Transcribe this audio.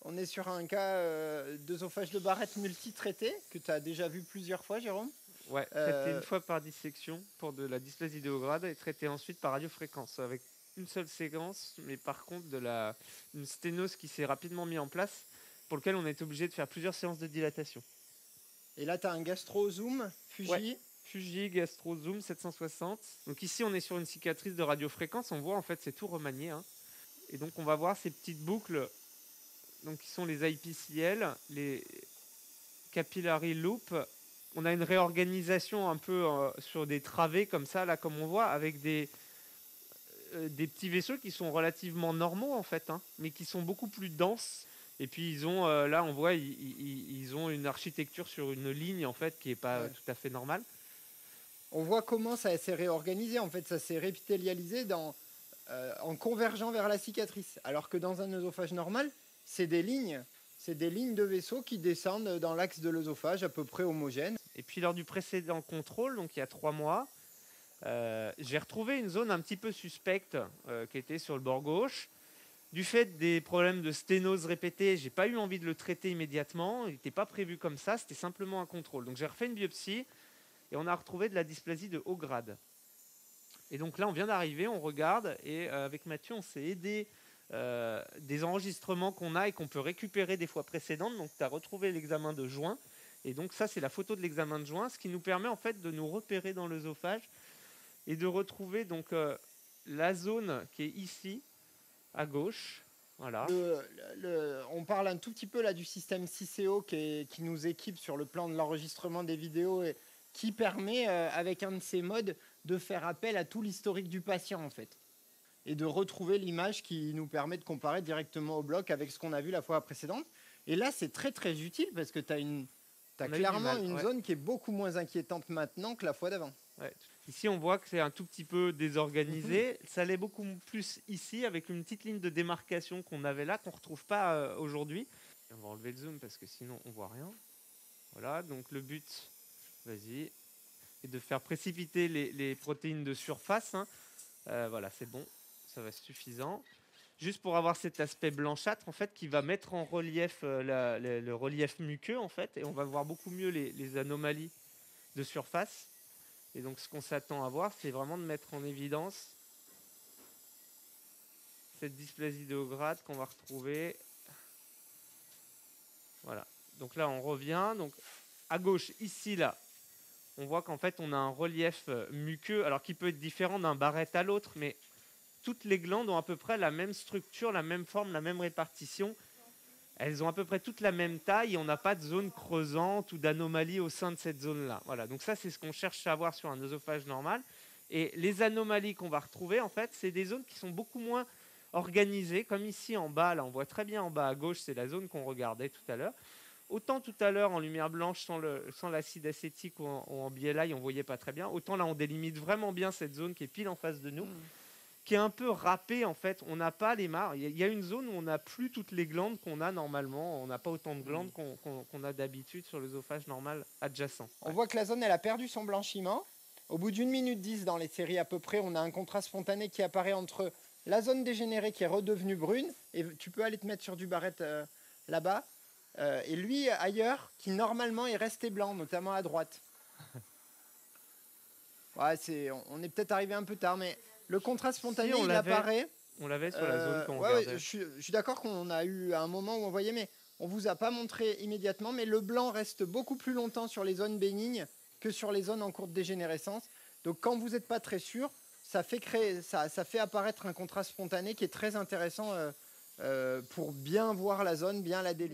on est sur un cas d'œsophage de Barrett multitraité, que tu as déjà vu plusieurs fois, Jérôme. Ouais, traité une fois par dissection pour de la dysplasie idéograde et traité ensuite par radiofréquence avec une seule séquence, mais par contre une sténose qui s'est rapidement mise en place pour lequel on est obligé de faire plusieurs séances de dilatation. Et là, tu as un gastro-zoom, Fuji. Ouais. Fuji Gastro Zoom 760. Donc ici, on est sur une cicatrice de radiofréquence. On voit en fait, c'est tout remanié. Hein. Et donc, on va voir ces petites boucles, donc qui sont les IPCL, les capillary loop. On a une réorganisation un peu sur des travées comme ça, là, comme on voit, avec des petits vaisseaux qui sont relativement normaux en fait, hein, mais qui sont beaucoup plus denses. Et puis ils ont, là, on voit, ils ont une architecture sur une ligne en fait qui est pas tout à fait normale. On voit comment ça s'est réorganisé. En fait, ça s'est répithélialisé en convergeant vers la cicatrice. Alors que dans un œsophage normal, c'est des lignes de vaisseaux qui descendent dans l'axe de l'œsophage à peu près homogène. Et puis lors du précédent contrôle, donc il y a 3 mois, j'ai retrouvé une zone un petit peu suspecte qui était sur le bord gauche. Du fait des problèmes de sténose répétés, j'ai pas eu envie de le traiter immédiatement. Il n'était pas prévu comme ça, c'était simplement un contrôle. Donc j'ai refait une biopsie et on a retrouvé de la dysplasie de haut grade. Et donc là, on vient d'arriver, on regarde et avec Mathieu, on s'est aidé des enregistrements qu'on a et qu'on peut récupérer des fois précédentes. Donc tu as retrouvé l'examen de juin. Et donc ça, c'est la photo de l'examen de juin, ce qui nous permet en fait de nous repérer dans l'œsophage et de retrouver donc la zone qui est ici, à gauche. Voilà. On parle un tout petit peu là du système CCO qui nous équipe sur le plan de l'enregistrement des vidéos et qui permet, avec un de ces modes, de faire appel à tout l'historique du patient en fait. Et de retrouver l'image qui nous permet de comparer directement au bloc avec ce qu'on a vu la fois précédente. Et là, c'est très très utile parce que tu as clairement une zone qui est beaucoup moins inquiétante maintenant que la fois d'avant. Ouais. Ici, on voit que c'est un tout petit peu désorganisé. Ça l'est beaucoup plus ici, avec une petite ligne de démarcation qu'on avait là, qu'on ne retrouve pas aujourd'hui. On va enlever le zoom parce que sinon, on voit rien. Voilà, donc le but, vas-y, est de faire précipiter les protéines de surface. Hein. Voilà, c'est bon, ça va être suffisant. Juste pour avoir cet aspect blanchâtre, en fait, qui va mettre en relief le relief muqueux, en fait, et on va voir beaucoup mieux les anomalies de surface. Et donc, ce qu'on s'attend à voir, c'est vraiment de mettre en évidence cette dysplasie de haut grade qu'on va retrouver. Voilà. Donc là, on revient. Donc, à gauche, ici, là, on voit qu'en fait, on a un relief muqueux, alors qui peut être différent d'un Barrett à l'autre, mais toutes les glandes ont à peu près la même structure, la même forme, la même répartition. Elles ont à peu près toute la même taille et on n'a pas de zone creusante ou d'anomalie au sein de cette zone-là. Voilà, donc ça, c'est ce qu'on cherche à voir sur un œsophage normal. Et les anomalies qu'on va retrouver, en fait, c'est des zones qui sont beaucoup moins organisées, comme ici en bas. Là, on voit très bien en bas à gauche, c'est la zone qu'on regardait tout à l'heure. Autant tout à l'heure, en lumière blanche, sans l'acide acétique ou en BLI, on voyait pas très bien. Autant là, on délimite vraiment bien cette zone qui est pile en face de nous. Qui est un peu râpé en fait. On n'a pas les mares. Il y a une zone où on n'a plus toutes les glandes qu'on a normalement. On n'a pas autant de glandes qu'on a d'habitude sur l'œsophage normal adjacent. On voit que la zone elle a perdu son blanchiment. Au bout d'1 minute 10 dans les séries à peu près, on a un contraste spontané qui apparaît entre la zone dégénérée qui est redevenue brune, et tu peux aller te mettre sur du Barrett là-bas, et lui ailleurs qui normalement est resté blanc, notamment à droite. Ouais, on est peut-être arrivé un peu tard, mais le contraste spontané, si, il apparaît. On l'avait sur la zone qu'on regardait. Je suis d'accord qu'on a eu un moment où on voyait, mais on vous a pas montré immédiatement, mais le blanc reste beaucoup plus longtemps sur les zones bénignes que sur les zones en cours de dégénérescence. Donc quand vous n'êtes pas très sûr, ça fait apparaître un contraste spontané qui est très intéressant pour bien voir la zone, bien la délimiter.